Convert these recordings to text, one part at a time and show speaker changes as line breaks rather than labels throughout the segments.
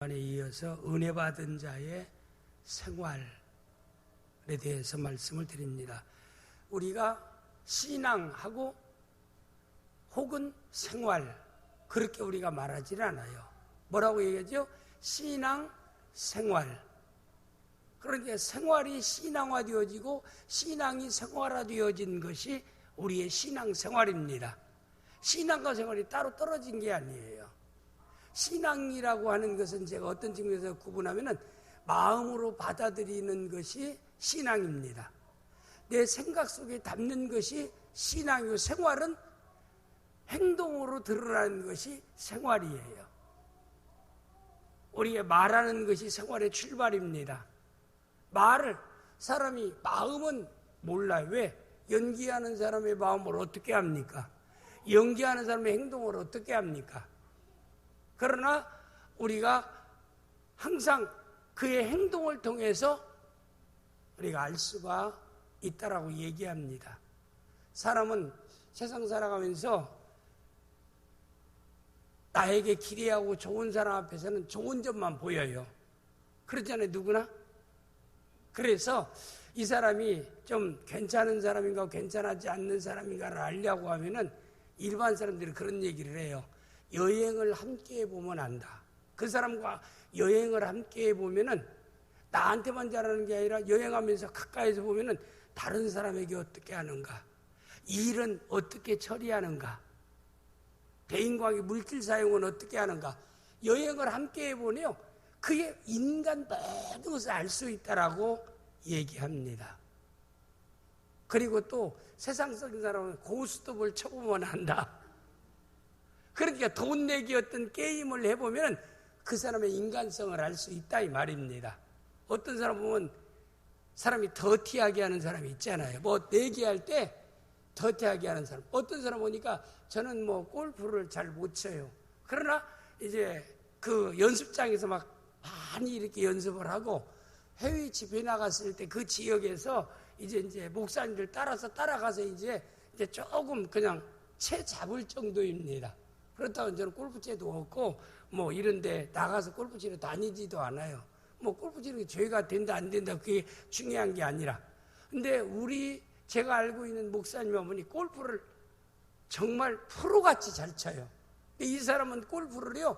에 이어서 은혜 받은 자의 생활에 대해서 말씀을 드립니다. 우리가 신앙하고 혹은 생활 그렇게 우리가 말하지 않아요. 뭐라고 얘기하죠? 신앙, 생활. 그러니까 생활이 신앙화되어지고 신앙이 생활화되어진 것이 우리의 신앙생활입니다. 신앙과 생활이 따로 떨어진 게 아니에요. 신앙이라고 하는 것은 제가 어떤 측면에서 구분하면은 마음으로 받아들이는 것이 신앙입니다. 내 생각 속에 담는 것이 신앙이고 생활은 행동으로 드러나는 것이 생활이에요. 우리가 말하는 것이 생활의 출발입니다. 말을 사람이 마음은 몰라요. 왜? 연기하는 사람의 마음을 어떻게 합니까? 연기하는 사람의 행동을 어떻게 합니까? 그러나 우리가 항상 그의 행동을 통해서 우리가 알 수가 있다라고 얘기합니다. 사람은 세상 살아가면서 나에게 기대하고 좋은 사람 앞에서는 좋은 점만 보여요. 그렇잖아요, 누구나? 그래서 이 사람이 좀 괜찮은 사람인가 괜찮지 않는 사람인가를 알려고 하면은 일반 사람들이 그런 얘기를 해요. 여행을 함께 해보면 안다. 그 사람과 여행을 함께 해보면은 나한테만 잘하는 게 아니라 여행하면서 가까이서 보면은 다른 사람에게 어떻게 하는가, 일은 어떻게 처리하는가, 대인관계 물질 사용은 어떻게 하는가, 여행을 함께 해보네요. 그게 인간 모든 것을 알 수 있다라고 얘기합니다. 그리고 또 세상적인 사람은 고스톱을 쳐보면 안다. 그러니까 돈 내기 어떤 게임을 해보면 그 사람의 인간성을 알 수 있다 이 말입니다. 어떤 사람 보면 사람이 더티하게 하는 사람이 있잖아요. 뭐 내기할 때 더티하게 하는 사람. 어떤 사람 보니까 저는 뭐 골프를 잘 못 쳐요. 그러나 이제 그 연습장에서 막 많이 이렇게 연습을 하고 해외 집회 나갔을 때 그 지역에서 이제 목사님들 따라가서 이제 조금 그냥 채 잡을 정도입니다. 그렇다고 저는 골프채도 없고 뭐 이런데 나가서 골프 치러 다니지도 않아요. 뭐 골프 치는 게 죄가 된다 안 된다 그게 중요한 게 아니라. 근데 제가 알고 있는 목사님 어머니 골프를 정말 프로같이 잘 쳐요. 이 사람은 골프를요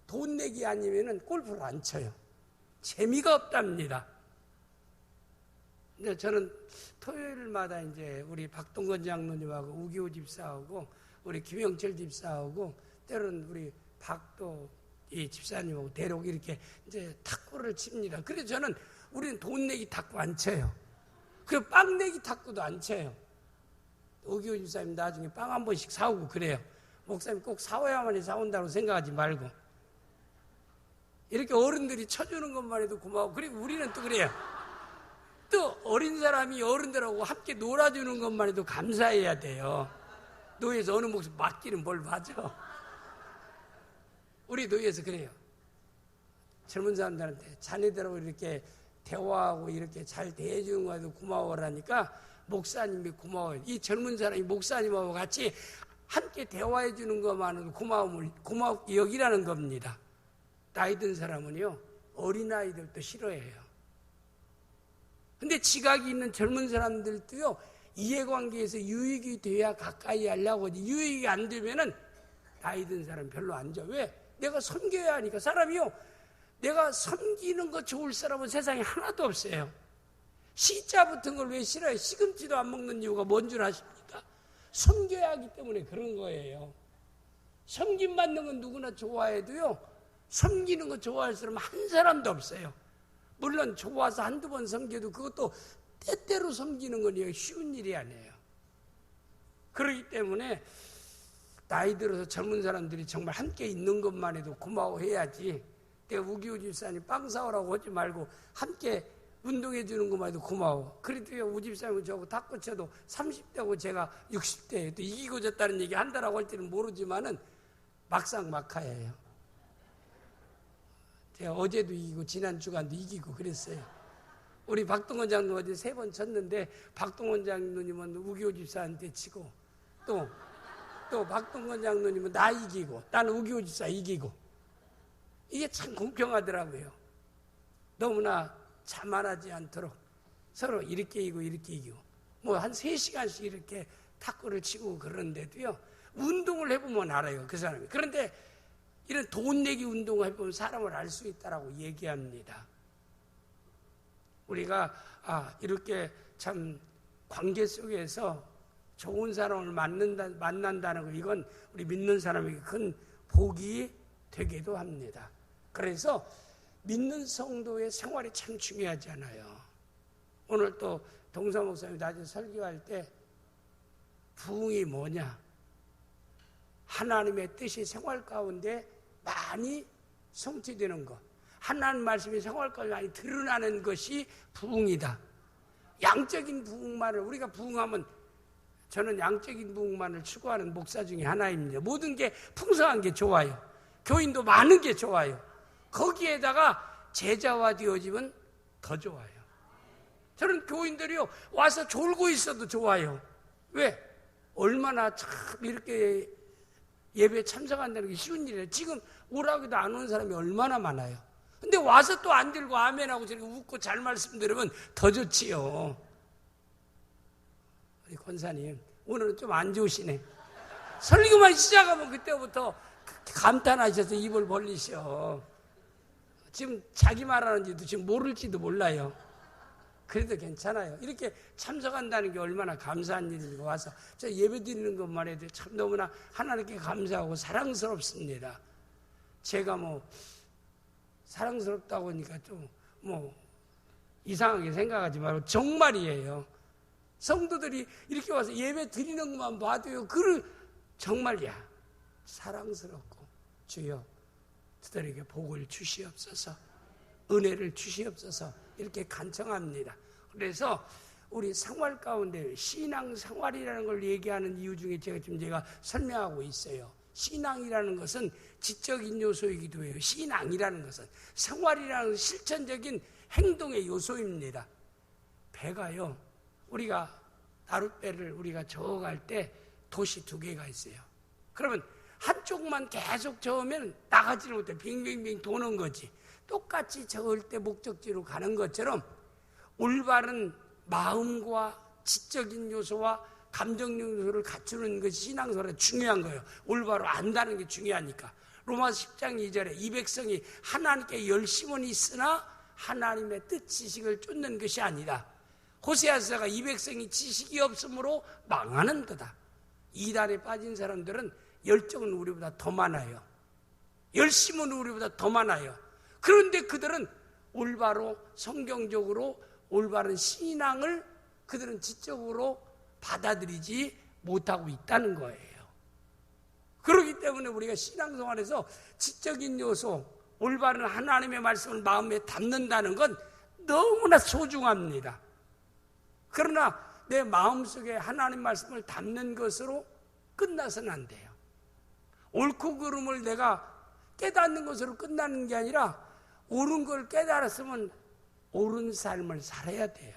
돈 내기 아니면은 골프를 안 쳐요. 재미가 없답니다. 근데 저는 토요일마다 이제 우리 박동건 장로님하고 우기호 집사하고 우리 김영철 집사하고 때로는 우리 박도 이 집사님하고 대록 이렇게 이제 탁구를 칩니다. 그래서 우리는 돈 내기 탁구 안 쳐요. 그리고 빵 내기 탁구도 안 쳐요. 우기호 집사님 나중에 빵 한 번씩 사오고 그래요. 목사님 꼭 사와야만 사온다고 생각하지 말고. 이렇게 어른들이 쳐주는 것만 해도 고마워. 그리고 우리는 또 그래요. 또 어린 사람이 어른들하고 함께 놀아주는 것만 해도 감사해야 돼요. 노예에서 어느 목숨 맡기는 뭘 맞아. 우리 노예에서 그래요. 젊은 사람들한테 자네들하고 이렇게 대화하고 이렇게 잘 대해주는 거에도 고마워라니까 목사님이 고마워요. 이 젊은 사람이 목사님하고 같이 함께 대화해 주는 것만으로도 고맙게 여기라는 겁니다. 나이 든 사람은요 어린아이들도 싫어해요. 근데 지각이 있는 젊은 사람들도요 이해관계에서 유익이 돼야 가까이 하려고 하지. 유익이 안 되면은 나이 든 사람 별로 안 좋아. 왜? 내가 섬겨야 하니까. 사람이요 내가 섬기는 거 좋을 사람은 세상에 하나도 없어요. 시자 붙은 걸 왜 싫어해? 시금치도 안 먹는 이유가 뭔 줄 아십니까? 섬겨야 하기 때문에 그런 거예요. 섬김 받는 건 누구나 좋아해도요 섬기는 거 좋아할 사람은 한 사람도 없어요. 물론 좋아서 한두 번 섬겨도 그것도 때때로 섬기는 건 쉬운 일이 아니에요. 그렇기 때문에 나이 들어서 젊은 사람들이 정말 함께 있는 것만 해도 고마워해야지. 내가 우기호 집사님 빵 사오라고 하지 말고 함께 운동해 주는 것만 해도 고마워. 그래도 우 집사님은 저하고 탁구 쳐도 30대고 제가 60대에 또 이기고 졌다는 얘기 한다라고 할 때는 모르지만은 막상 막하예요. 제가 어제도 이기고 지난 주간도 이기고 그랬어요. 우리 박동원 장로님 어제 3번 쳤는데 박동원 장로님은 우기호 집사한테 치고 또 박동원 장로님은 나 이기고 나는 우기호 집사 이기고 이게 참 공평하더라고요. 너무나 자만하지 않도록 서로 이렇게 이기고 이렇게 이기고 뭐 한 3시간씩 이렇게 탁구를 치고 그러는데도요, 운동을 해보면 알아요, 그 사람이. 그런데 이런 돈 내기 운동을 해보면 사람을 알 수 있다라고 얘기합니다. 우리가 이렇게 참 관계 속에서 좋은 사람을 만난다는 거, 이건 우리 믿는 사람에게 큰 복이 되기도 합니다. 그래서 믿는 성도의 생활이 참 중요하잖아요. 오늘 또 동사 목사님 낮에 설교할 때 부흥이 뭐냐? 하나님의 뜻이 생활 가운데 많이 성취되는 것, 하나님 말씀이 생활 가운데 많이 드러나는 것이 부흥이다. 양적인 부흥만을, 우리가 부흥하면, 저는 양적인 부흥만을 추구하는 목사 중에 하나입니다. 모든 게 풍성한 게 좋아요. 교인도 많은 게 좋아요. 거기에다가 제자화 되어지면 더 좋아요. 저는 교인들이요, 와서 졸고 있어도 좋아요. 왜? 얼마나 참 이렇게 예배에 참석한다는 게 쉬운 일이에요. 지금 오라고 해도 안 오는 사람이 얼마나 많아요. 근데 와서 또 안 들고 아멘하고 저렇게 웃고 잘 말씀 들으면 더 좋지요. 우리 권사님, 오늘은 좀 안 좋으시네. 설교만 시작하면 그때부터 감탄하셔서 입을 벌리셔. 지금 자기 말하는지도 지금 모를지도 몰라요. 그래도 괜찮아요. 이렇게 참석한다는 게 얼마나 감사한 일인가. 와서 저 예배 드리는 것만 해도 참 너무나 하나님께 감사하고 사랑스럽습니다. 제가 뭐 사랑스럽다고 하니까 좀 뭐 이상하게 생각하지 말고 정말이에요. 성도들이 이렇게 와서 예배 드리는 것만 봐도요, 정말이야, 사랑스럽고, 주여 그들에게 복을 주시옵소서, 은혜를 주시옵소서, 이렇게 간청합니다. 그래서 우리 생활 가운데 신앙생활이라는 걸 얘기하는 이유 중에 제가 설명하고 있어요. 신앙이라는 것은 지적인 요소이기도 해요. 신앙이라는 것은 생활이라는 것은 실천적인 행동의 요소입니다. 배가요, 우리가 나룻배를 우리가 저어갈 때 돛이 2개가 있어요. 그러면 한쪽만 계속 저으면 나가지를 못해. 빙빙빙 도는 거지. 똑같이 저을 때 목적지로 가는 것처럼 올바른 마음과 지적인 요소와 감정적 요소를 갖추는 것이 신앙생활에 중요한 거예요. 올바로 안다는 게 중요하니까. 로마서 10장 2절에 이 백성이 하나님께 열심은 있으나 하나님의 뜻 지식을 쫓는 것이 아니다. 호세아서가 이 백성이 지식이 없으므로 망하는 거다. 이단에 빠진 사람들은 열정은 우리보다 더 많아요. 열심은 우리보다 더 많아요. 그런데 그들은 올바로 성경적으로 올바른 신앙을 그들은 지적으로 받아들이지 못하고 있다는 거예요. 그렇기 때문에 우리가 신앙생활에서 지적인 요소, 올바른 하나님의 말씀을 마음에 담는다는 건 너무나 소중합니다. 그러나 내 마음속에 하나님 말씀을 담는 것으로 끝나서는 안 돼요. 옳고 그름을 내가 깨닫는 것으로 끝나는 게 아니라 옳은 걸 깨달았으면 옳은 삶을 살아야 돼요.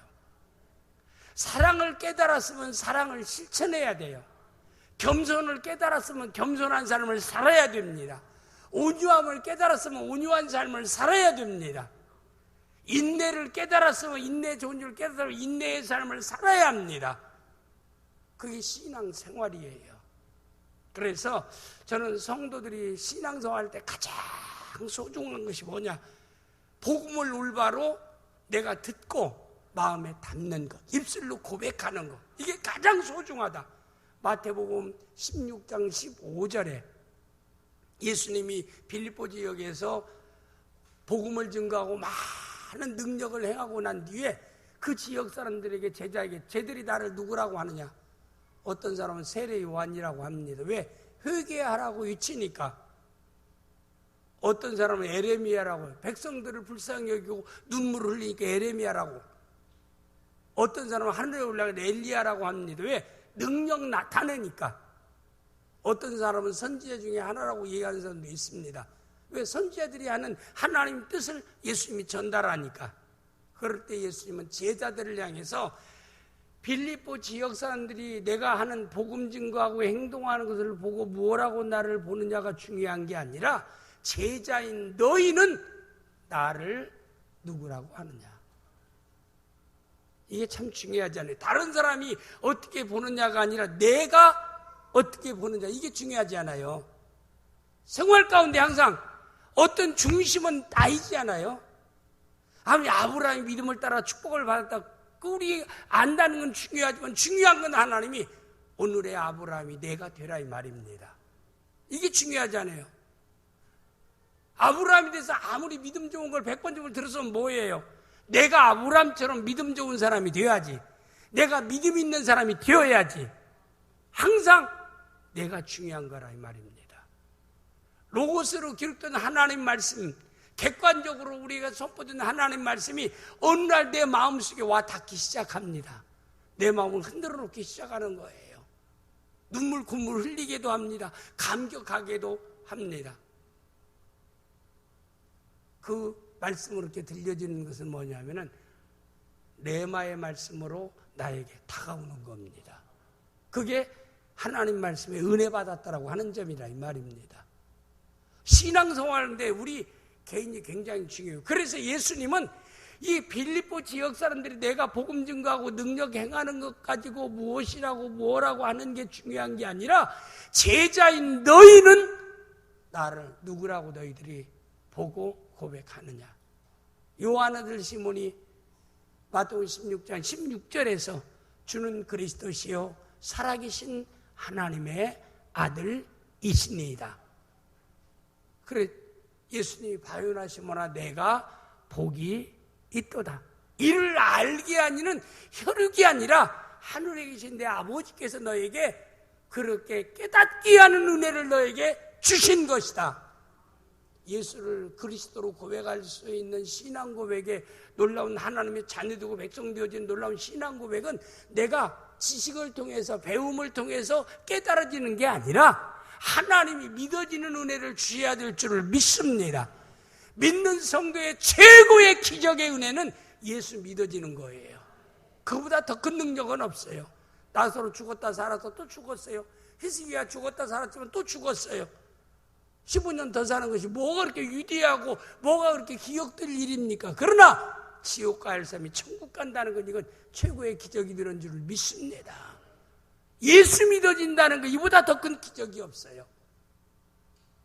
사랑을 깨달았으면 사랑을 실천해야 돼요. 겸손을 깨달았으면 겸손한 삶을 살아야 됩니다. 온유함을 깨달았으면 온유한 삶을 살아야 됩니다. 인내를 깨달았으면 인내 좋은 줄 깨달았으면 인내의 삶을 살아야 합니다. 그게 신앙생활이에요. 그래서 저는 성도들이 신앙생활할 때 가장 소중한 것이 뭐냐? 복음을 올바로 내가 듣고 마음에 담는 것, 입술로 고백하는 것, 이게 가장 소중하다. 마태복음 16장 15절에 예수님이 빌립보 지역에서 복음을 증거하고 많은 능력을 행하고 난 뒤에 그 지역 사람들에게 제자에게 쟤들이 나를 누구라고 하느냐? 어떤 사람은 세례 요한이라고 합니다. 왜? 회개하라고 외치니까. 어떤 사람은 에레미야라고, 백성들을 불쌍히 여기고 눈물을 흘리니까 에레미야라고. 어떤 사람은 하늘에 올라간 엘리야라고 합니다. 왜? 능력 나타내니까. 어떤 사람은 선지자 중에 하나라고 얘기하는 사람도 있습니다. 왜? 선지자들이 하는 하나님 뜻을 예수님이 전달하니까. 그럴 때 예수님은 제자들을 향해서 빌립보 지역 사람들이 내가 하는 복음 증거하고 행동하는 것을 보고 무엇하고 나를 보느냐가 중요한 게 아니라 제자인 너희는 나를 누구라고 하느냐. 이게 참 중요하잖아요. 다른 사람이 어떻게 보느냐가 아니라 내가 어떻게 보느냐, 이게 중요하지 않아요. 생활 가운데 항상 어떤 중심은 나이지 않아요. 아브라함이 믿음을 따라 축복을 받았다, 우리 안다는 건 중요하지만 중요한 건 하나님이 오늘의 아브라함이 내가 되라 이 말입니다. 이게 중요하잖아요. 아브라함에 대해서 아무리 믿음 좋은 걸 100번 들었으면 뭐예요? 내가 아브라함처럼 믿음 좋은 사람이 되어야지. 내가 믿음 있는 사람이 되어야지. 항상 내가 중요한 거라 이 말입니다. 로고스로 기록된 하나님 말씀, 객관적으로 우리가 선포된 하나님 말씀이 어느 날 내 마음속에 와 닿기 시작합니다. 내 마음을 흔들어 놓기 시작하는 거예요. 눈물 콧물 흘리게도 합니다. 감격하게도 합니다. 그 말씀으로 이렇게 들려지는 것은 뭐냐면은 레마의 말씀으로 나에게 다가오는 겁니다. 그게 하나님 말씀에 은혜 받았다라고 하는 점이라 이 말입니다. 신앙생활인데 우리 개인이 굉장히 중요해요. 그래서 예수님은 이 빌립보 지역 사람들이 내가 복음 증거하고 능력 행하는 것 가지고 무엇이라고 뭐라고 하는 게 중요한 게 아니라 제자인 너희는 나를 누구라고 너희들이 보고 고백하느냐. 요한 아들 시몬이 마태복음 16장 16절에서 주는 그리스도시요 살아계신 하나님의 아들이시니이다. 그래 예수님이 바요나 시몬아 내가 복이 있도다. 이를 알게 하니는 혈육이 아니라 하늘에 계신 내 아버지께서 너에게 그렇게 깨닫게 하는 은혜를 너에게 주신 것이다. 예수를 그리스도로 고백할 수 있는 신앙 고백의 놀라운 하나님의 자녀되고 백성 되어진 놀라운 신앙 고백은 내가 지식을 통해서 배움을 통해서 깨달아지는 게 아니라 하나님이 믿어지는 은혜를 주셔야 될 줄을 믿습니다. 믿는 성도의 최고의 기적의 은혜는 예수 믿어지는 거예요. 그보다 더 큰 능력은 없어요. 나사로 죽었다 살아서 또 죽었어요. 히스기야 죽었다 살았지만 또 죽었어요. 15년 더 사는 것이 뭐가 그렇게 위대하고 뭐가 그렇게 기억될 일입니까? 그러나 지옥 갈 사람이 천국 간다는 건 이건 최고의 기적이 되는 줄을 믿습니다. 예수 믿어진다는 거 이보다 더 큰 기적이 없어요.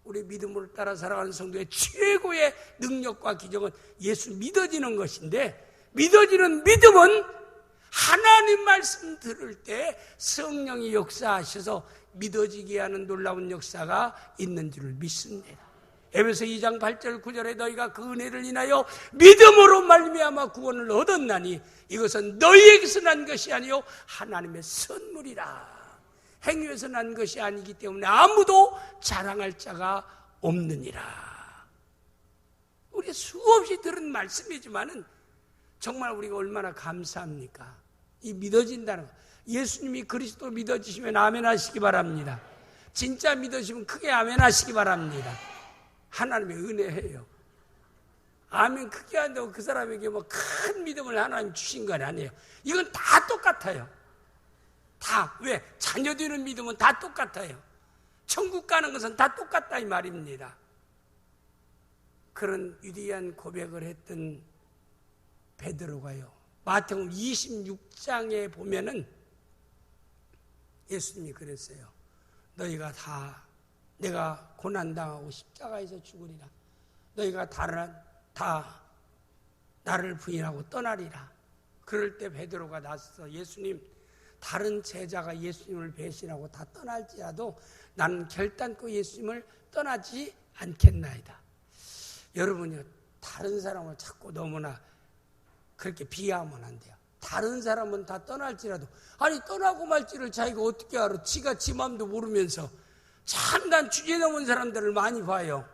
우리 믿음을 따라 살아가는 성도의 최고의 능력과 기적은 예수 믿어지는 것인데, 믿어지는 믿음은 하나님 말씀 들을 때 성령이 역사하셔서 믿어지게 하는 놀라운 역사가 있는 줄 믿습니다. 에베소 2장 8절 9절에 너희가 그 은혜를 인하여 믿음으로 말미암아 구원을 얻었나니 이것은 너희에게서 난 것이 아니요 하나님의 선물이라. 행위에서 난 것이 아니기 때문에 아무도 자랑할 자가 없느니라. 우리 수없이 들은 말씀이지만은 정말 우리가 얼마나 감사합니까? 이 믿어진다는 거. 예수님이 그리스도 믿어지시면 아멘 하시기 바랍니다. 진짜 믿으시면 크게 아멘 하시기 바랍니다. 하나님의 은혜예요. 아멘 크게 한다고 그 사람에게 뭐 큰 믿음을 하나님 주신 건 아니에요. 이건 다 똑같아요. 다. 왜? 자녀 되는 믿음은 다 똑같아요. 천국 가는 것은 다 똑같다 이 말입니다. 그런 위대한 고백을 했던 베드로가요, 마태복음 26장에 보면은 예수님이 그랬어요. 너희가 다 내가 고난당하고 십자가에서 죽으리라. 너희가 다 나를 부인하고 떠나리라. 그럴 때 베드로가 나서서 예수님, 다른 제자가 예수님을 배신하고 다 떠날지라도 나는 결단코 예수님을 떠나지 않겠나이다. 여러분이요, 다른 사람을 자꾸 너무나 그렇게 비하하면 안 돼요. 다른 사람은 다 떠날지라도, 아니 떠나고 말지를 자기가 어떻게 알아? 지가 지 마음도 모르면서 참난 주제 넘은 사람들을 많이 봐요.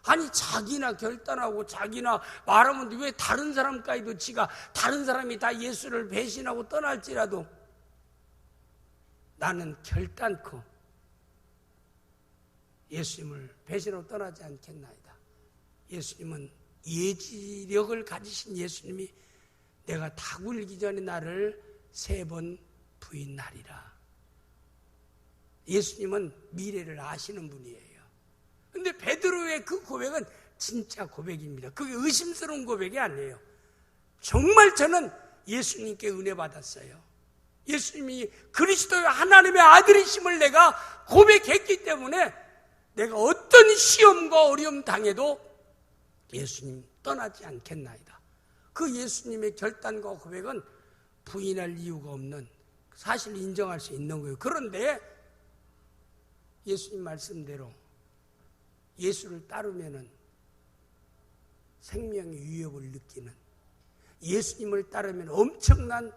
아니 자기나 결단하고 자기나 말하면 왜 다른 사람까지도 지가, 다른 사람이 다 예수를 배신하고 떠날지라도 나는 결단코 예수님을 배신하고 떠나지 않겠나이다. 예수님은 예지력을 가지신 예수님이 내가 다 굴기 전에 나를 3번 부인하리라. 예수님은 미래를 아시는 분이에요. 근데 베드로의 그 고백은 진짜 고백입니다. 그게 의심스러운 고백이 아니에요. 정말 저는 예수님께 은혜 받았어요. 예수님이 그리스도의 하나님의 아들이심을 내가 고백했기 때문에 내가 어떤 시험과 어려움 당해도 예수님 떠나지 않겠나이다. 그 예수님의 결단과 고백은 부인할 이유가 없는 사실 인정할 수 있는 거예요. 그런데 예수님 말씀대로 예수를 따르면은 생명의 위협을 느끼는, 예수님을 따르면 엄청난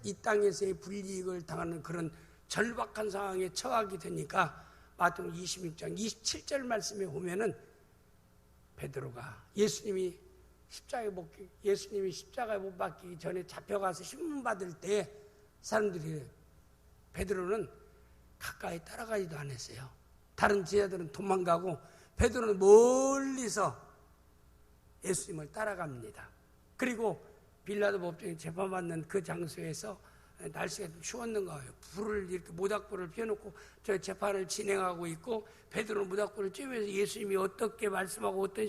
이 땅에서의 불이익을 당하는 그런 절박한 상황에 처하게 되니까 마태복음 26장 27절 말씀에 보면은 베드로가 예수님이 십자가에 못 박히기 전에 잡혀가서 신문 받을 때 사람들이 베드로는 가까이 따라가지도 않았어요. 다른 제자들은 도망가고 베드로는 멀리서 예수님을 따라갑니다. 그리고 빌라도 법정에 재판받는 그 장소에서 날씨가 좀 추웠는가 봐요. 불을 이렇게 모닥불을 피워놓고 저 재판을 진행하고 있고 베드로는 모닥불을 쬐면서 예수님이 어떻게 말씀하고 어떤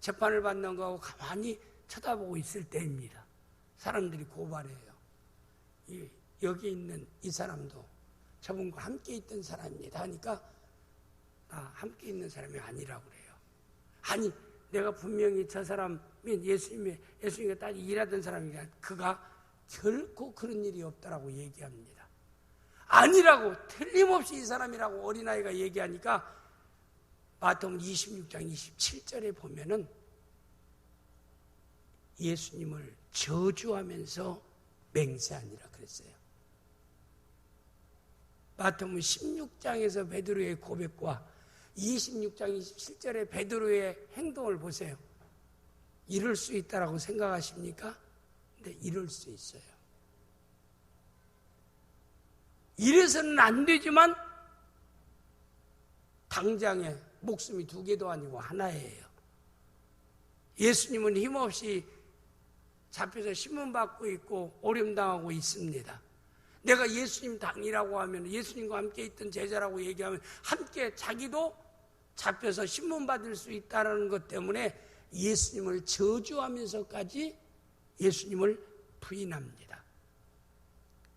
재판을 받는가 하고 가만히 쳐다보고 있을 때입니다. 사람들이 고발해요. 여기 있는 이 사람도 저분과 함께 있던 사람입니다 하니까 함께 있는 사람이 아니라고 그래요. 아니 내가 분명히 저 사람이 예수님과 딱 일하던 사람이니까 그가 결코 그런 일이 없다라고 얘기합니다. 아니라고 틀림없이 이 사람이라고 어린아이가 얘기하니까 마태복음 26장 27절에 보면은 예수님을 저주하면서 맹세하니라 그랬어요. 마태복음 16장에서 베드로의 고백과 26장 27절의 베드로의 행동을 보세요. 이럴 수 있다라고 생각하십니까? 근데 이럴 수 있어요. 이래서는 안 되지만 당장에 목숨이 두 개도 아니고 하나예요. 예수님은 힘없이 잡혀서 신문받고 있고 오염당하고 있습니다. 내가 예수님 당이라고 하면, 예수님과 함께 있던 제자라고 얘기하면 함께 자기도 잡혀서 신문받을 수 있다는 것 때문에 예수님을 저주하면서까지 예수님을 부인합니다.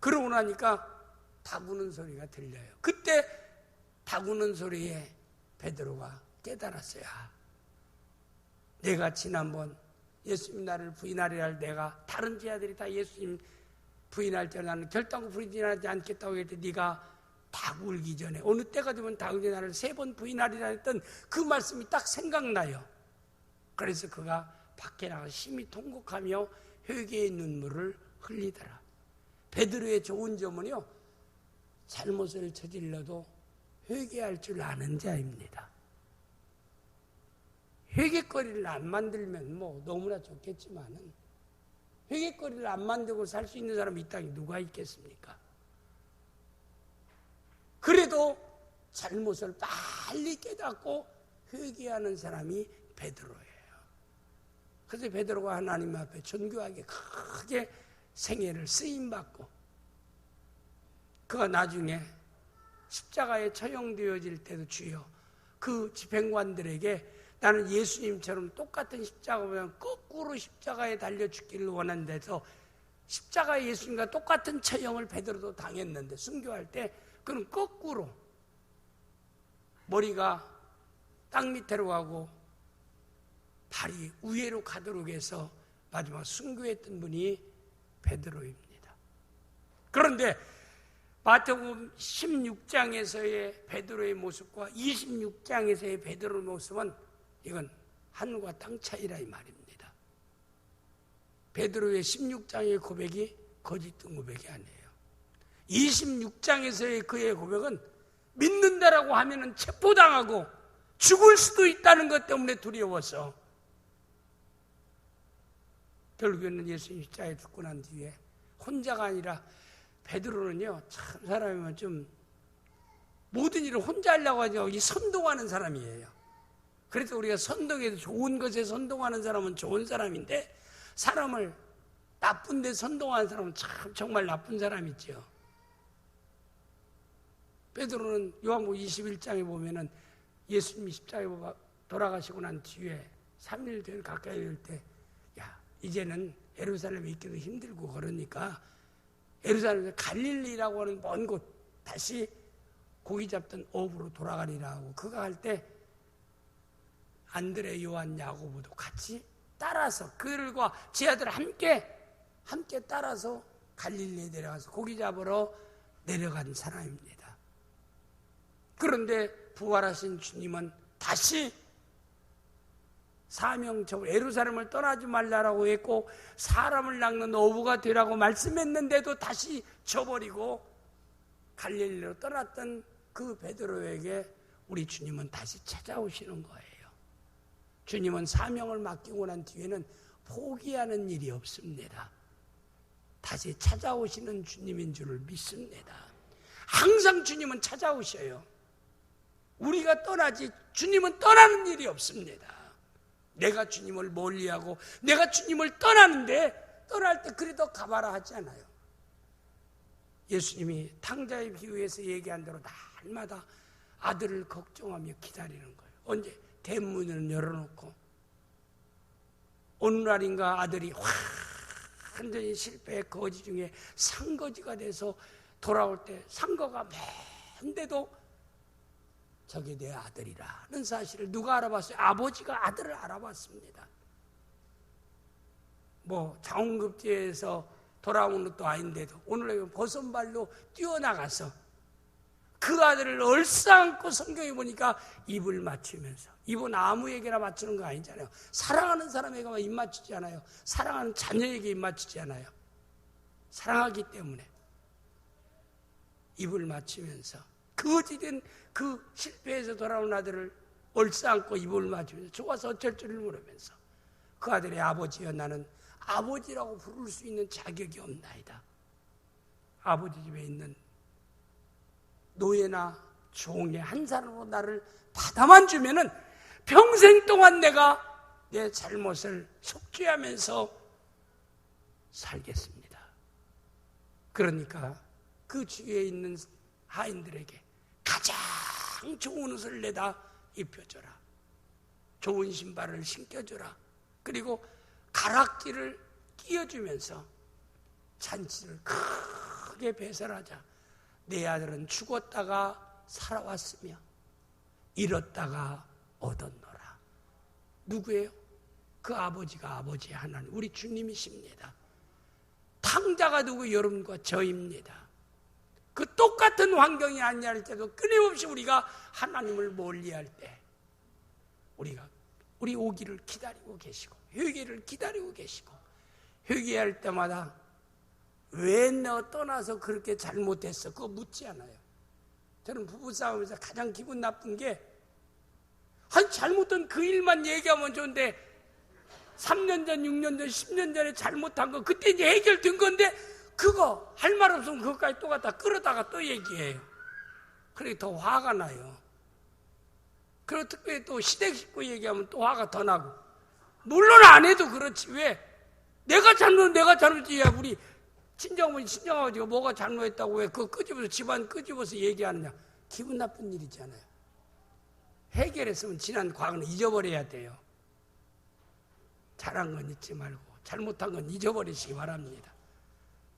그러고 나니까 다구는 소리가 들려요. 그때 다구는 소리에 베드로가 깨달았어요. 내가 지난번 예수님 나를 부인하리라 할 내가 다른 제자들이 다 예수님 부인할 때 나는 결단코 부인하지 않겠다고 했을 때 네가 닭 울기 전에 어느 때가 되면 닭이 나를 3번 부인하리라 했던 그 말씀이 딱 생각나요. 그래서 그가 밖에 나가 심히 통곡하며 회개의 눈물을 흘리더라. 베드로의 좋은 점은요, 잘못을 저질러도 회개할 줄 아는 자입니다. 회개거리를 안 만들면 뭐 너무나 좋겠지만은 회개거리를 안 만들고 살 수 있는 사람이 이 땅에 누가 있겠습니까? 그래도 잘못을 빨리 깨닫고 회개하는 사람이 베드로예요. 그래서 베드로가 하나님 앞에 존귀하게 크게 생애를 쓰임받고 그가 나중에 십자가에 처형되어질 때도 주여 그 집행관들에게 나는 예수님처럼 똑같은 십자가보다 거꾸로 십자가에 달려 죽기를 원한데서 십자가에 예수님과 똑같은 처형을 베드로도 당했는데 순교할 때 그는 거꾸로 머리가 땅 밑으로 가고 발이 위로 가도록 해서 마지막 순교했던 분이 베드로입니다. 그런데 마태복음 16장에서의 베드로의 모습과 26장에서의 베드로의 모습은 이건 하늘과 땅 차이라 이 말입니다. 베드로의 16장의 고백이 거짓된 고백이 아니에요. 26장에서의 그의 고백은 믿는다라고 하면은 체포당하고 죽을 수도 있다는 것 때문에 두려워서 결국에는 예수님 십자가에 죽고 난 뒤에 혼자가 아니라 베드로는요, 참 사람이면 좀 모든 일을 혼자 하려고 하죠. 이 선동하는 사람이에요. 그래서 우리가 선동해도 좋은 것에 선동하는 사람은 좋은 사람인데 사람을 나쁜 데 선동하는 사람은 참 정말 나쁜 사람이죠. 베드로는 요한복음 21장에 보면은 예수님이 십자가에 돌아가시고 난 뒤에 3일 된 가까이 될 때, 야, 이제는 예루살렘에 있기도 힘들고 그러니까 예루살렘에서 갈릴리라고 하는 먼 곳 다시 고기 잡던 어부로 돌아가리라 하고, 그가 갈 때 안드레, 요한, 야고보도 같이 따라서 그들과 제 아들 함께 따라서 갈릴리에 내려가서 고기 잡으러 내려간 사람입니다. 그런데 부활하신 주님은 다시 사명적으로 예루살렘을 떠나지 말라라고 했고 사람을 낚는 어부가 되라고 말씀했는데도 다시 저버리고 갈릴리로 떠났던 그 베드로에게 우리 주님은 다시 찾아오시는 거예요. 주님은 사명을 맡기고 난 뒤에는 포기하는 일이 없습니다. 다시 찾아오시는 주님인 줄을 믿습니다. 항상 주님은 찾아오셔요. 우리가 떠나지 주님은 떠나는 일이 없습니다. 내가 주님을 멀리하고 내가 주님을 떠나는데 떠날 때 그래도 가봐라 하지 않아요. 예수님이 탕자의 비유에서 얘기한 대로 날마다 아들을 걱정하며 기다리는 거예요. 언제? 대문을 열어놓고 어느 날인가 아들이 완전히 실패의 거지 중에 상거지가 돼서 돌아올 때 상거가 먼데도 저게 내 아들이라는 사실을 누가 알아봤어요? 아버지가 아들을 알아봤습니다. 뭐 장원급제에서 돌아오는 것도 아닌데도 오늘 버선발로 뛰어나가서 그 아들을 얼싸안고 성경에 보니까 입을 맞추면서, 입은 아무에게나 맞추는 거 아니잖아요. 사랑하는 사람에게만 입 맞추지 않아요. 사랑하는 자녀에게 입 맞추지 않아요. 사랑하기 때문에 입을 맞추면서 거지된 그 실패해서 돌아온 아들을 얼싸안고 입을 맞추면서 좋아서 어쩔 줄을 모르면서 그 아들의 아버지여 나는 아버지라고 부를 수 있는 자격이 없나이다. 아버지 집에 있는 노예나 종의 한 사람으로 나를 받아만 주면은 평생 동안 내가 내 잘못을 속죄하면서 살겠습니다. 그러니까 그 주위에 있는 하인들에게 가장 좋은 옷을 내다 입혀줘라. 좋은 신발을 신겨줘라. 그리고 가락지를 끼워주면서 잔치를 크게 배설하자. 내 아들은 죽었다가 살아왔으며 잃었다가 얻었노라. 누구예요? 그 아버지가 아버지 하나님, 우리 주님이십니다. 탕자가 누구? 여러분과 저입니다. 그 똑같은 환경이 아니할 때도 끊임없이 우리가 하나님을 멀리할 때 우리 오기를 기다리고 계시고 회개를 기다리고 계시고 회개할 때마다 왜 너 떠나서 그렇게 잘못했어? 그거 묻지 않아요. 저는 부부싸움에서 가장 기분 나쁜 게 잘못한 그 일만 얘기하면 좋은데 3년 전, 6년 전, 10년 전에 잘못한 거 그때 이제 해결된 건데 그거 할 말 없으면 그것까지 또 갖다 끌어다가 또 얘기해요. 그러니 더 화가 나요. 그리고 특별히 또 시댁 식구 얘기하면 또 화가 더 나고. 물론 안 해도 그렇지. 왜? 내가 잘못이야. 우리 친정어머니, 친정아버지가 뭐가 잘못했다고 왜 그거 끄집어서 집안 끄집어서 얘기하느냐. 기분 나쁜 일이잖아요. 해결했으면 지난 과거는 잊어버려야 돼요. 잘한 건 잊지 말고 잘못한 건 잊어버리시기 바랍니다.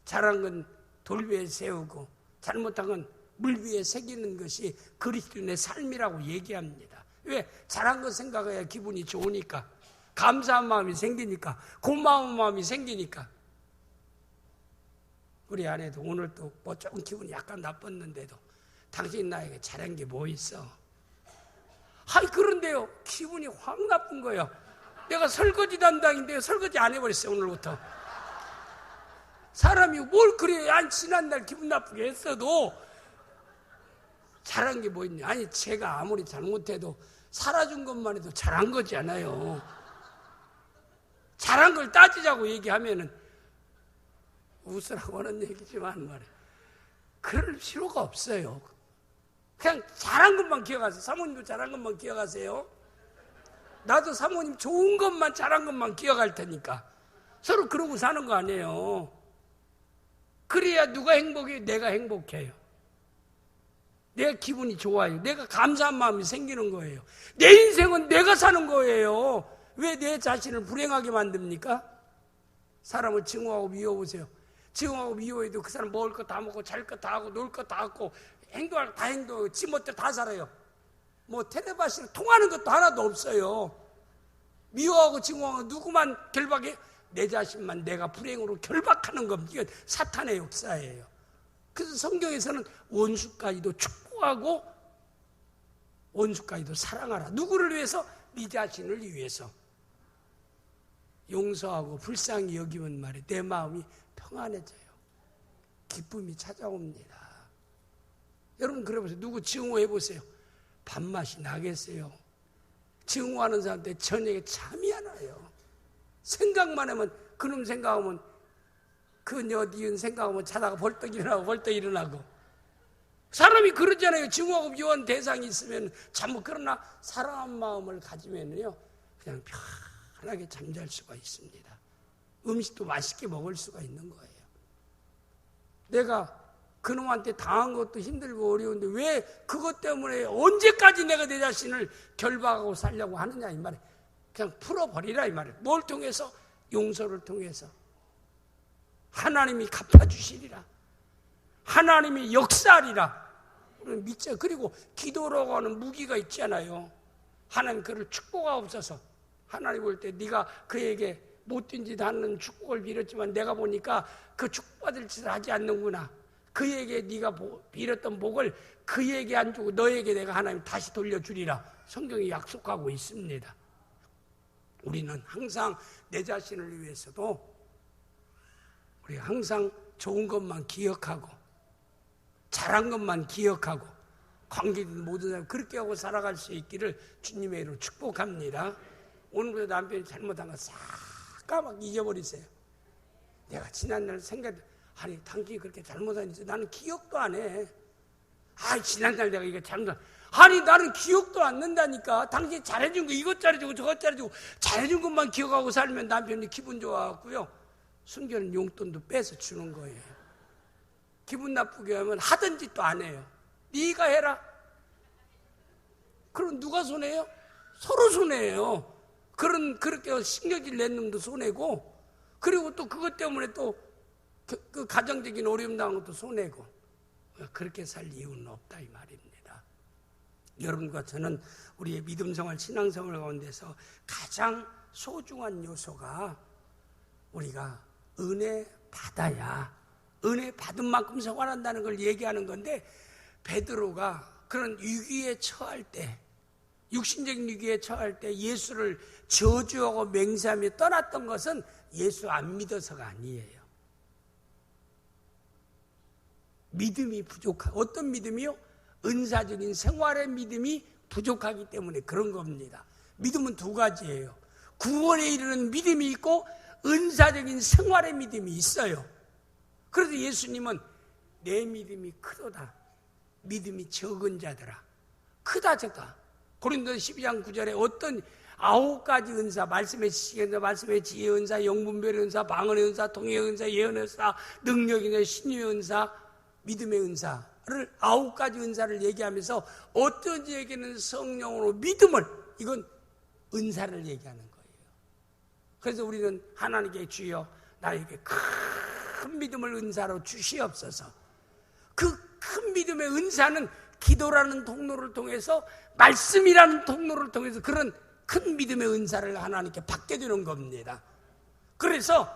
잘한 건 돌 위에 세우고 잘못한 건 물 위에 새기는 것이 그리스도인의 삶이라고 얘기합니다. 왜? 잘한 거 생각해야 기분이 좋으니까, 감사한 마음이 생기니까, 고마운 마음이 생기니까. 우리 아내도 오늘 또 뭐 조금 기분이 약간 나빴는데도 당신 나에게 잘한 게 뭐 있어? 그런데요, 기분이 확 나쁜 거예요. 내가 설거지 담당인데 설거지 안 해버렸어요, 오늘부터. 사람이 뭘 그래, 지난날 기분 나쁘게 했어도 잘한 게 뭐 있냐. 제가 아무리 잘못해도 살아준 것만 해도 잘한 거잖아요. 잘한 걸 따지자고 얘기하면은 웃으라고 하는 얘기지만 말이에요. 그럴 필요가 없어요. 그냥 잘한 것만 기억하세요. 사모님도 잘한 것만 기억하세요. 나도 사모님 좋은 것만, 잘한 것만 기억할 테니까 서로 그러고 사는 거 아니에요. 그래야 누가 행복해요? 내가 행복해요. 내 기분이 좋아요. 내가 감사한 마음이 생기는 거예요. 내 인생은 내가 사는 거예요. 왜 내 자신을 불행하게 만듭니까? 사람을 증오하고 미워보세요. 증오하고 미워해도 그 사람 먹을 거 다 먹고 잘 거 다 하고 놀 거 다 하고 행동할 거 다 행동하고 지 멋대로 다 살아요. 뭐 텔레파시로 통하는 것도 하나도 없어요. 미워하고 증오하고 누구만 결박해? 내 자신만 내가 불행으로 결박하는 겁니다. 이건 사탄의 역사예요. 그래서 성경에서는 원수까지도 축복하고 원수까지도 사랑하라. 누구를 위해서? 네 자신을 위해서. 용서하고 불쌍히 여기면 말이에요. 내 마음이 평안해져요. 기쁨이 찾아옵니다. 여러분 그래 보세요. 누구 증오해 보세요. 밥맛이 나겠어요. 증오하는 사람한테 저녁에 잠이 안 와요. 생각만 하면 그놈 생각하면 그녀 니은 생각하면 자다가 벌떡 일어나고 사람이 그러잖아요. 증오하고 미워한 대상이 있으면 참 그러나 사랑한 마음을 가지면요 그냥 편하게 잠잘 수가 있습니다. 음식도 맛있게 먹을 수가 있는 거예요. 내가 그놈한테 당한 것도 힘들고 어려운데 왜 그것 때문에 언제까지 내가 내 자신을 결박하고 살려고 하느냐 이 말이에요. 그냥 풀어버리라 이 말이에요. 뭘 통해서? 용서를 통해서. 하나님이 갚아주시리라. 하나님이 역사하리라. 우리는 믿죠. 그리고 기도라고 하는 무기가 있잖아요. 하나님 그를 축복하옵소서. 하나님 볼 때 네가 그에게 못된 짓 하는 축복을 빌었지만 내가 보니까 그 축복받을 짓을 하지 않는구나. 그에게 네가 빌었던 복을 그에게 안 주고 너에게 내가 하나님 다시 돌려주리라. 성경이 약속하고 있습니다. 우리는 항상 내 자신을 위해서도 우리가 항상 좋은 것만 기억하고 잘한 것만 기억하고 관계된 모든 사람 그렇게 하고 살아갈 수 있기를 주님의 이름으로 축복합니다. 오늘부터 남편이 잘못한 거 싹 까맣게 잊어버리세요. 내가 지난날 아니 당신이 그렇게 잘못한지 나는 기억도 안 해. 지난날 내가 이거 잘못한 아니 나는 기억도 안 난다니까. 당신이 잘해준 거 이것 잘해주고 저것 잘해주고 잘해준 것만 기억하고 살면 남편이 기분 좋아갖고요 숨겨놓은 용돈도 빼서 주는 거예요. 기분 나쁘게 하면 하던 짓도 안 해요. 네가 해라. 그럼 누가 손해요? 서로 손해예요. 그렇게 신경질 낸 놈도 손해고 그리고 또 그것 때문에 또 그 가정적인 어려움 당한 것도 손해고 그렇게 살 이유는 없다 이 말입니다. 여러분과 저는 우리의 믿음생활 신앙생활 가운데서 가장 소중한 요소가 우리가 은혜 받아야 은혜 받은 만큼 생활한다는 걸 얘기하는 건데 베드로가 그런 위기에 처할 때 육신적인 위기에 처할 때 예수를 저주하고 맹세하며 떠났던 것은 예수 안 믿어서가 아니에요. 믿음이 부족하고 어떤 믿음이요? 은사적인 생활의 믿음이 부족하기 때문에 그런 겁니다. 믿음은 두 가지예요. 구원에 이르는 믿음이 있고 은사적인 생활의 믿음이 있어요. 그래서 예수님은 내 믿음이 크도다. 믿음이 적은 자들아. 크다 적다. 고린도서 12장 9절에 어떤 9가지 은사, 말씀의 지식의 은사, 말씀의 지혜의 은사, 영분별의 은사, 방언의 은사, 통역의 은사, 예언의 은사, 능력의 은사, 신유의 은사, 믿음의 은사를 9가지 은사를 얘기하면서 어떤 이에게는 성령으로 믿음을 이건 은사를 얘기하는 거예요. 그래서 우리는 하나님께 주여 나에게 큰 믿음을 은사로 주시옵소서. 그 큰 믿음의 은사는 기도라는 통로를 통해서 말씀이라는 통로를 통해서 그런 큰 믿음의 은사를 하나님께 받게 되는 겁니다. 그래서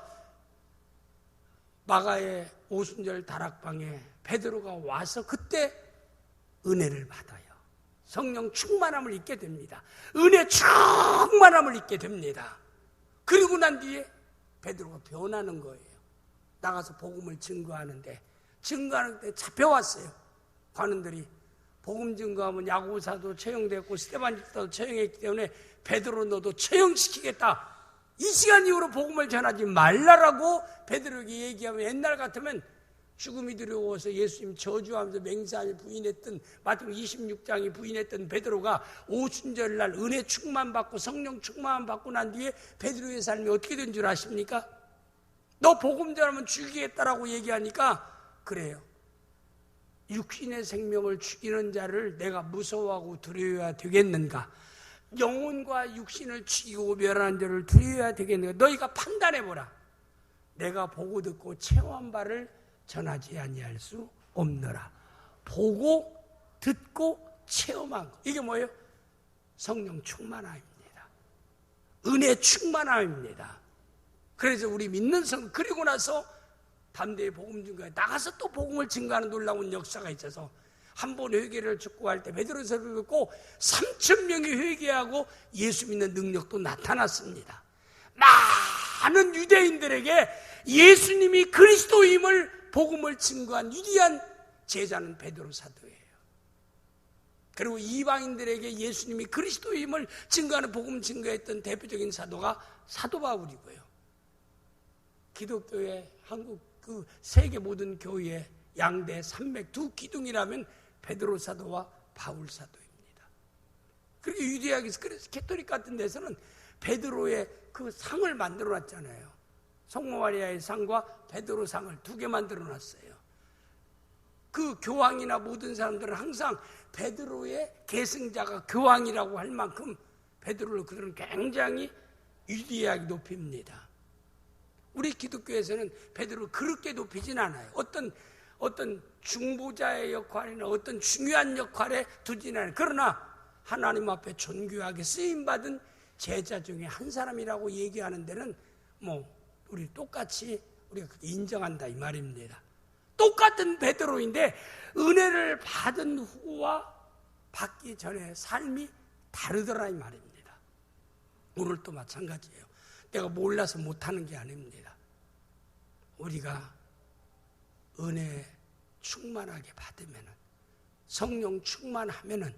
마가의 오순절 다락방에 베드로가 와서 그때 은혜를 받아요. 성령 충만함을 잊게 됩니다. 은혜 충만함을 잊게 됩니다. 그리고 난 뒤에 베드로가 변하는 거예요. 나가서 복음을 증거하는데 잡혀왔어요. 관원들이 복음 증거하면 야고보사도 처형됐고 스데반도 처형했기 때문에 베드로 너도 처형시키겠다. 이 시간 이후로 복음을 전하지 말라라고 베드로에게 얘기하면 옛날 같으면 죽음이 두려워서 예수님 저주하면서 맹세하며 부인했던 마태복음 26장이 부인했던 베드로가 오순절날 은혜 충만받고 성령 충만받고 난 뒤에 베드로의 삶이 어떻게 된 줄 아십니까? 너 복음 전하면 죽이겠다라고 얘기하니까 그래요. 육신의 생명을 죽이는 자를 내가 무서워하고 두려워해야 되겠는가? 영혼과 육신을 죽이고 멸하는 자를 두려워해야 되겠는가? 너희가 판단해보라. 내가 보고 듣고 체험한 바를 전하지 아니할 수 없노라. 보고 듣고 체험한 거, 이게 뭐예요? 성령 충만함입니다. 은혜 충만함입니다. 그래서 우리 믿는 성도, 그리고 나서 담대히 복음 증거에 나가서 또 복음을 증거하는 놀라운 역사가 있어서 한 번 회개를 촉구할 때 베드로서를 듣고 3,000명이 회개하고 예수 믿는 능력도 나타났습니다. 많은 유대인들에게 예수님이 그리스도임을 복음을 증거한 위대한 제자는 베드로 사도예요. 그리고 이방인들에게 예수님이 그리스도임을 증거하는 복음 증거했던 대표적인 사도가 사도 바울이고요. 기독교의 한국 그 세계 모든 교회의 양대 산맥 두 기둥이라면 베드로 사도와 바울 사도입니다. 그렇게 유대학에서, 그래서 캐토릭 같은 데서는 베드로의 그 상을 만들어 놨잖아요. 성모 마리아의 상과 베드로 상을 두 개 만들어 놨어요. 그 교황이나 모든 사람들은 항상 베드로의 계승자가 교황이라고 할 만큼 베드로를 그들은 굉장히 위대하게 높입니다. 우리 기독교에서는 베드로를 그렇게 높이진 않아요. 어떤 중보자의 역할이나 어떤 중요한 역할에 두진 않아요. 그러나 하나님 앞에 존귀하게 쓰임받은 제자 중에 한 사람이라고 얘기하는 데는 우리 똑같이 우리가 인정한다 이 말입니다. 똑같은 베드로인데 은혜를 받은 후와 받기 전에 삶이 다르더라 이 말입니다. 오늘도 마찬가지예요. 내가 몰라서 못하는 게 아닙니다. 우리가 은혜 충만하게 받으면, 성령 충만하면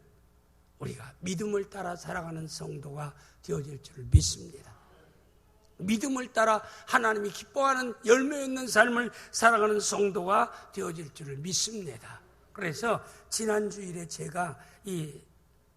우리가 믿음을 따라 살아가는 성도가 되어질 줄 믿습니다. 믿음을 따라 하나님이 기뻐하는 열매 있는 삶을 살아가는 성도가 되어질 줄 믿습니다. 그래서 지난 주일에 제가 이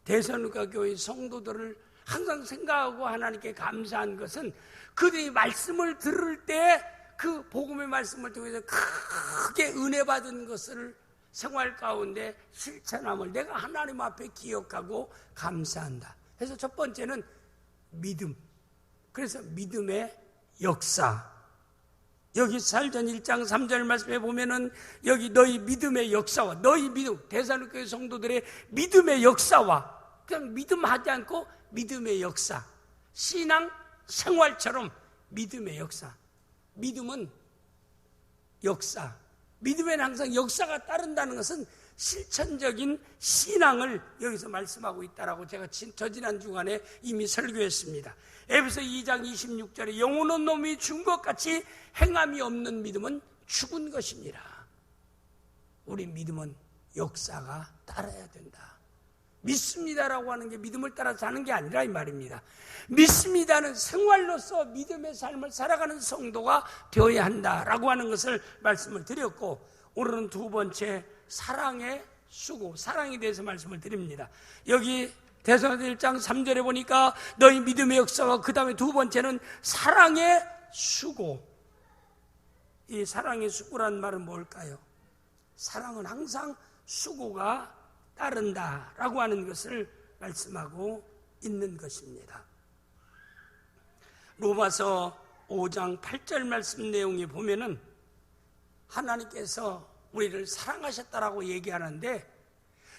데살로니가 교회 성도들을 항상 생각하고 하나님께 감사한 것은 그들이 말씀을 들을 때 그 복음의 말씀을 통해서 크게 은혜 받은 것을 생활 가운데 실천함을 내가 하나님 앞에 기억하고 감사한다. 그래서 첫 번째는 믿음. 그래서 믿음의 역사. 여기 사도전 1장 3절 말씀에 보면은 여기 너희 믿음의 역사와 너희 믿음, 데살로니가 성도들의 믿음의 역사와 그냥 믿음하지 않고 믿음의 역사. 신앙 생활처럼 믿음의 역사. 믿음은 역사. 믿음에는 항상 역사가 따른다는 것은 실천적인 신앙을 여기서 말씀하고 있다라고 제가 지난 주간에 이미 설교했습니다. 에베소 2장 26절에 영혼은 놈이 죽은 것 같이 행함이 없는 믿음은 죽은 것이니라. 우리 믿음은 역사가 따라야 된다. 믿습니다라고 하는 게 믿음을 따라 사는 게 아니라 이 말입니다. 믿습니다는 생활로서 믿음의 삶을 살아가는 성도가 되어야 한다라고 하는 것을 말씀을 드렸고, 오늘은 두 번째 사랑의 수고, 사랑에 대해서 말씀을 드립니다. 여기 데살로니가 1장 3절에 보니까 너희 믿음의 역사와 그 다음에 두 번째는 사랑의 수고. 이 사랑의 수고란 말은 뭘까요? 사랑은 항상 수고가 따른다라고 하는 것을 말씀하고 있는 것입니다. 로마서 5장 8절 말씀 내용에 보면은 하나님께서 우리를 사랑하셨다라고 얘기하는데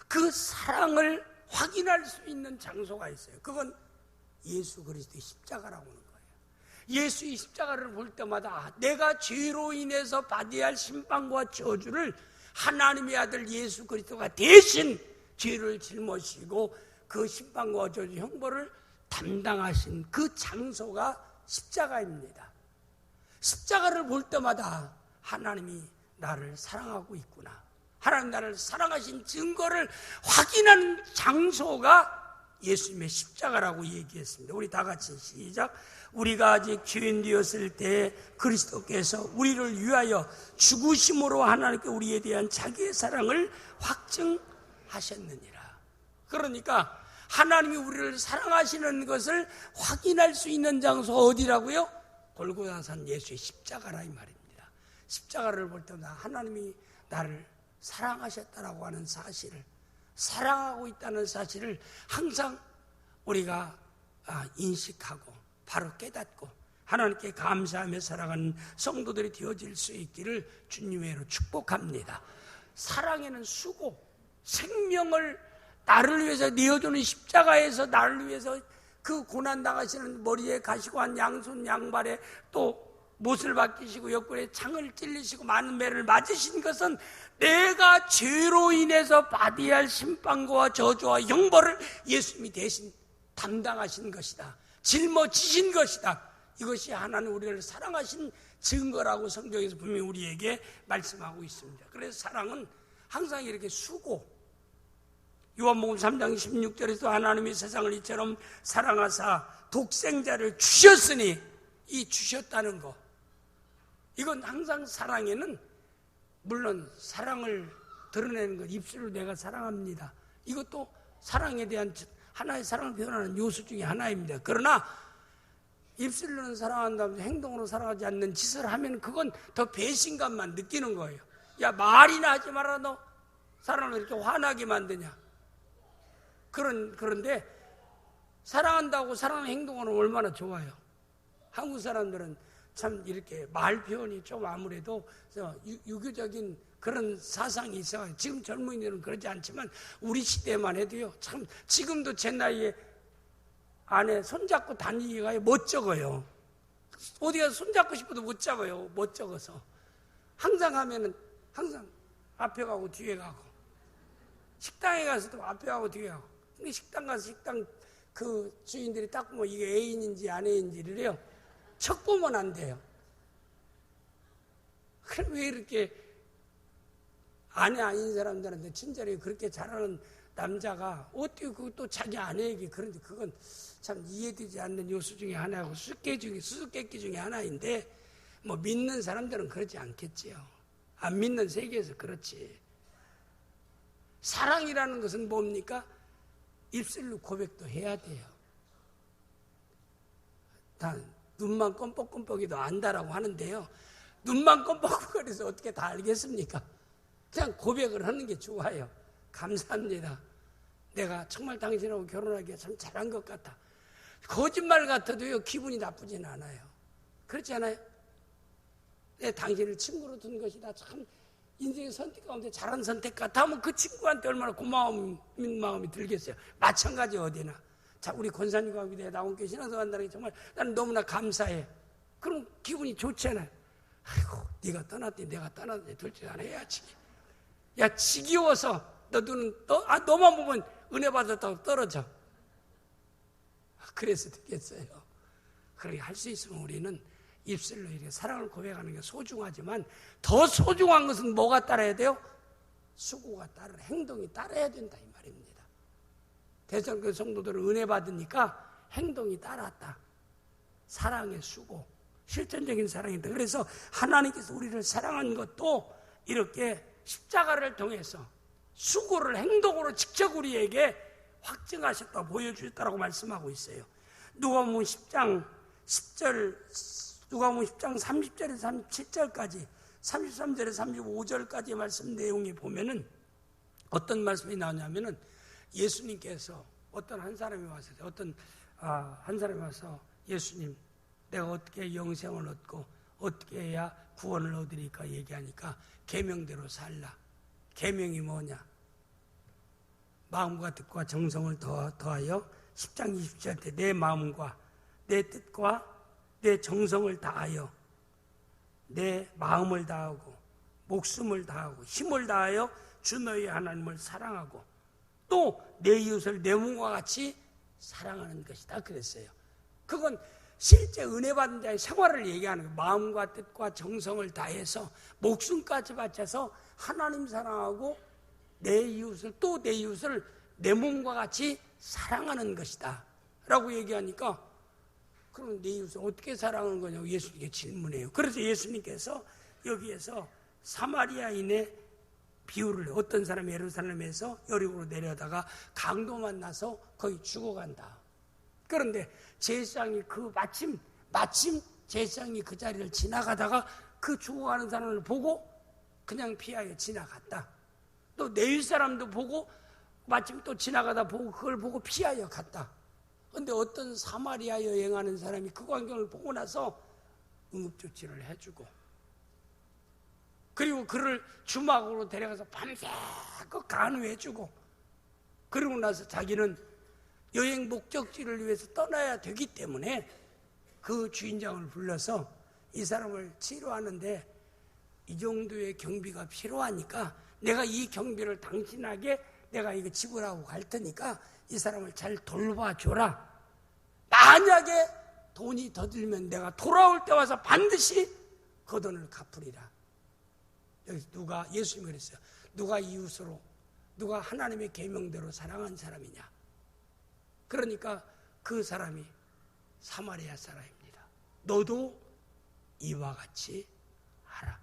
그 사랑을 확인할 수 있는 장소가 있어요. 그건 예수 그리스도의 십자가라고 하는 거예요. 예수의 십자가를 볼 때마다 내가 죄로 인해서 받아야 할 심판과 저주를 하나님의 아들 예수 그리스도가 대신 죄를 짊어지고 그 심판과 저주 형벌을 담당하신 그 장소가 십자가입니다. 십자가를 볼 때마다 하나님이 나를 사랑하고 있구나, 하나님 나를 사랑하신 증거를 확인하는 장소가 예수님의 십자가라고 얘기했습니다. 우리 다 같이 시작. 우리가 아직 죄인 되었을 때 그리스도께서 우리를 위하여 죽으심으로 하나님께 우리에 대한 자기의 사랑을 확증하셨느니라. 그러니까 하나님이 우리를 사랑하시는 것을 확인할 수 있는 장소가 어디라고요? 골고다산 예수의 십자가라 이 말입니다. 십자가를 볼 때마다 하나님이 나를 사랑하셨다라고 하는 사실을, 사랑하고 있다는 사실을 항상 우리가 인식하고 바로 깨닫고 하나님께 감사하며 살아가는 성도들이 되어질 수 있기를 주님의 이름으로 축복합니다. 사랑에는 수고, 생명을 나를 위해서 내어주는 십자가에서 나를 위해서 그 고난당하시는 머리에 가시고 한 양손 양발에 또 못을 박히시고 옆구리에 창을 찔리시고 많은 매를 맞으신 것은 내가 죄로 인해서 받아야 할 심판과 저주와 형벌을 예수님이 대신 담당하신 것이다. 짊어지신 것이다. 이것이 하나님 우리를 사랑하신 증거라고 성경에서 분명히 우리에게 말씀하고 있습니다. 그래서 사랑은 항상 이렇게 수고, 요한복음 3장 16절에서 하나님이 세상을 이처럼 사랑하사 독생자를 주셨으니, 이 주셨다는 거, 이건 항상 사랑에는 물론 사랑을 드러내는 것, 입술로 내가 사랑합니다, 이것도 사랑에 대한 하나의 사랑을 표현하는 요소 중에 하나입니다. 그러나 입술로는 사랑한다면서 행동으로 사랑하지 않는 짓을 하면 그건 더 배신감만 느끼는 거예요. 야, 말이나 하지 마라, 너 사람을 이렇게 화나게 만드냐. 그런데 사랑한다고 사랑하는 행동은 얼마나 좋아요. 한국 사람들은 참 이렇게 말 표현이 좀 아무래도 유교적인 그런 사상이 있어요. 지금 젊은이들은 그러지 않지만 우리 시대만 해도요, 참 지금도 제 나이에 아내 손잡고 다니기가 멋쩍어요. 어디 가서 손잡고 싶어도 못 잡아요. 멋쩍어서. 항상 하면은 항상 앞에 가고 뒤에 가고, 식당에 가서도 앞에 가고 뒤에 가고. 근데 식당 가서 식당 그 주인들이 딱 보면 이게 애인인지 아내인지를요, 척 보면 안 돼요. 그럼 왜 이렇게 아내 아닌 사람들한테 친절하게 그렇게 잘하는 남자가 어떻게 그것도 자기 아내에게 그런지, 그건 참 이해되지 않는 요소 중에 하나고 수수께끼 중에 하나인데, 뭐 믿는 사람들은 그러지 않겠지요. 안 믿는 세계에서 그렇지. 사랑이라는 것은 뭡니까? 입술로 고백도 해야 돼요. 다 눈만 껌뻑껌뻑이도 안다라고 하는데요, 눈만 껌뻑거려서 어떻게 다 알겠습니까? 그냥 고백을 하는 게 좋아요. 감사합니다. 내가 정말 당신하고 결혼하기에 참 잘한 것 같아. 거짓말 같아도요, 기분이 나쁘진 않아요. 그렇지 않아요? 내 당신을 친구로 둔 것이다, 참 인생의 선택 가운데 잘한 선택 같아 하면 그 친구한테 얼마나 고마운 마음이 들겠어요. 마찬가지 어디나. 자, 우리 권사님과 위대에 나온 게 신앙생활 한다는 게 정말 나는 너무나 감사해. 그럼 기분이 좋잖아요. 아이고, 네가 떠났더니 내가 떠났더니 둘째 하나 해야지. 야, 지겨워서 너만 보면 은혜 받았다고 떨어져. 그래서 되겠어요. 그렇게 할 수 있으면 우리는 입술로 이렇게 사랑을 고백하는 게 소중하지만, 더 소중한 것은 뭐가 따라야 돼요? 수고가 따르는 행동이 따라야 된다, 이 말입니다. 대성교 성도들은 은혜 받으니까 행동이 따랐다. 사랑의 수고, 실전적인 사랑이다. 그래서 하나님께서 우리를 사랑한 것도 이렇게 십자가를 통해서 수고를 행동으로 직접 우리에게 확증하셨다, 보여주셨다라고 말씀하고 있어요. 누가복음 10장 30절에서 37절까지, 33절에서 35절까지의 말씀 내용이 보면은 어떤 말씀이 나오냐면은, 예수님께서 어떤 한 사람이 와서 예수님, 내가 어떻게 영생을 얻고 어떻게 해야 구원을 얻으니까 얘기하니까 계명대로 살라. 계명이 뭐냐? 마음과 뜻과 정성을 더하여 10장 20절 때 내 마음과 내 뜻과 내 정성을 다하여, 내 마음을 다하고 목숨을 다하고 힘을 다하여 주 너희 하나님을 사랑하고 또 내 이웃을 내 몸과 같이 사랑하는 것이다 그랬어요. 그건 실제 은혜 받은 자의 생활을 얘기하는 거예요. 마음과 뜻과 정성을 다해서 목숨까지 바쳐서 하나님 사랑하고 내 이웃을 내 몸과 같이 사랑하는 것이다 라고 얘기하니까, 그럼 내 이웃을 어떻게 사랑하는 거냐고 예수님께 질문해요. 그래서 예수님께서 여기에서 사마리아인의 비유를, 어떤 사람이 예루살렘에서 여리고로 내려다가 강도 만나서 거기 죽어간다. 그런데 제사장이 마침 제사장이 그 자리를 지나가다가 그 죽어가는 사람을 보고 그냥 피하여 지나갔다. 또 내 윗사람도 보고 마침 또 지나가다 보고 그걸 보고 피하여 갔다. 그런데 어떤 사마리아 여행하는 사람이 그 광경을 보고 나서 응급조치를 해주고, 그리고 그를 주막으로 데려가서 밤새껏 간호해주고, 그러고 나서 자기는 여행 목적지를 위해서 떠나야 되기 때문에 그 주인장을 불러서 이 사람을 치료하는데 이 정도의 경비가 필요하니까 내가 이 경비를 당신에게 내가 이거 지불하고 갈 테니까 이 사람을 잘 돌봐줘라. 만약에 돈이 더 들면 내가 돌아올 때 와서 반드시 그 돈을 갚으리라. 여기서 누가, 예수님이 그랬어요. 누가 이웃으로, 누가 하나님의 계명대로 사랑한 사람이냐. 그러니까 그 사람이 사마리아 사람입니다. 너도 이와 같이 하라.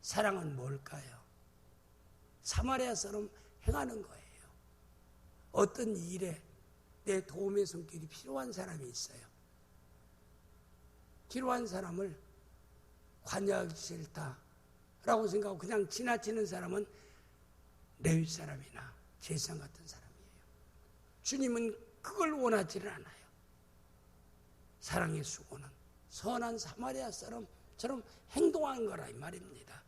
사랑은 뭘까요? 사마리아처럼 행하는 거예요. 어떤 일에 내 도움의 손길이 필요한 사람이 있어요. 필요한 사람을 관여하기 싫다라고 생각하고 그냥 지나치는 사람은 레위 사람이나 제사장 같은 사람이에요. 주님은 그걸 원하지를 않아요. 사랑의 수고는 선한 사마리아 사람처럼 행동하는 거라 이 말입니다.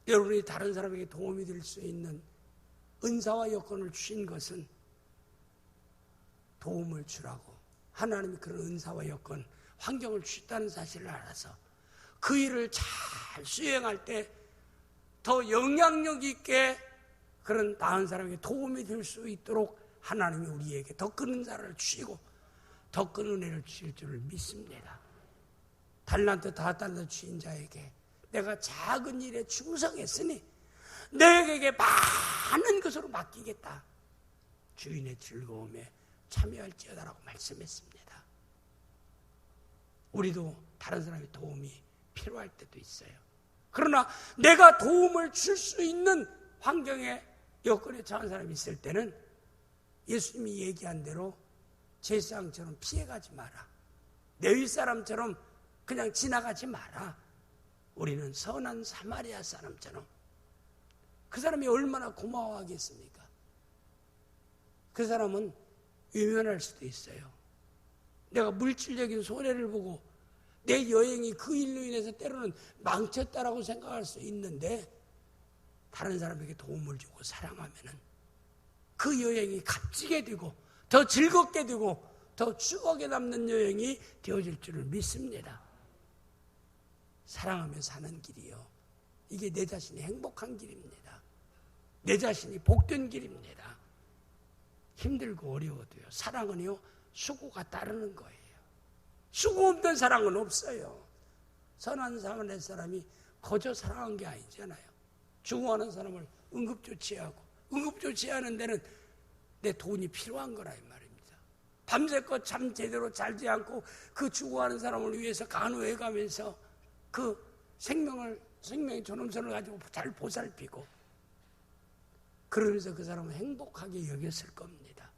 여러분이 다른 사람에게 도움이 될 수 있는 은사와 여건을 주신 것은 도움을 주라고, 하나님이 그런 은사와 여건, 환경을 주셨다는 사실을 알아서 그 일을 잘 수행할 때 더 영향력 있게 그런 다른 사람에게 도움이 될 수 있도록 하나님이 우리에게 더 큰 은사를 주시고 더 큰 은혜를 주실 줄을 믿습니다. 달란트 5달란트 주인 자에게 내가 작은 일에 충성했으니 내게 많은 것으로 맡기겠다. 주인의 즐거움에 참여할지어다라고 말씀했습니다. 우리도 다른 사람의 도움이 필요할 때도 있어요. 그러나 내가 도움을 줄 수 있는 환경에 여건에 처한 사람이 있을 때는 예수님이 얘기한 대로 제사장처럼 피해가지 마라. 내 윗사람처럼 그냥 지나가지 마라. 우리는 선한 사마리아 사람처럼, 그 사람이 얼마나 고마워하겠습니까? 그 사람은 외면할 수도 있어요. 내가 물질적인 손해를 보고 내 여행이 그 일로 인해서 때로는 망쳤다라고 생각할 수 있는데 다른 사람에게 도움을 주고 사랑하면은 그 여행이 값지게 되고 더 즐겁게 되고 더 추억에 남는 여행이 되어질 줄을 믿습니다. 사랑하며 사는 길이요, 이게 내 자신이 행복한 길입니다. 내 자신이 복된 길입니다. 힘들고 어려워도요, 사랑은요 수고가 따르는 거예요. 수고 없는 사랑은 없어요. 선한 사마리아 사람이 거저 사랑한 게 아니잖아요. 죽어가는 사람을 응급조치하고, 응급조치하는 데는 내 돈이 필요한 거라 이 말입니다. 밤새껏 잠 제대로 자지 않고 그 죽어가는 사람을 위해서 간호해가면서 그 생명의 존엄성을 가지고 잘 보살피고, 그러면서 그 사람은 행복하게 여겼을 겁니다.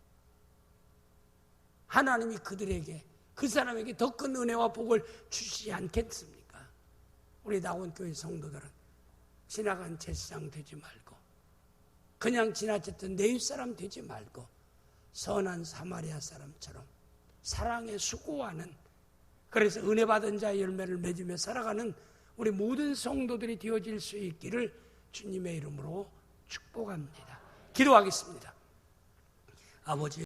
하나님이 그들에게, 그 사람에게 더 큰 은혜와 복을 주시지 않겠습니까? 우리 낙원교회 성도들은 지나간 제사장 되지 말고, 그냥 지나쳤던 내 윗사람 되지 말고 선한 사마리아 사람처럼 사랑에 수고하는, 그래서 은혜 받은 자의 열매를 맺으며 살아가는 우리 모든 성도들이 되어질 수 있기를 주님의 이름으로 축복합니다. 기도하겠습니다. 아버지,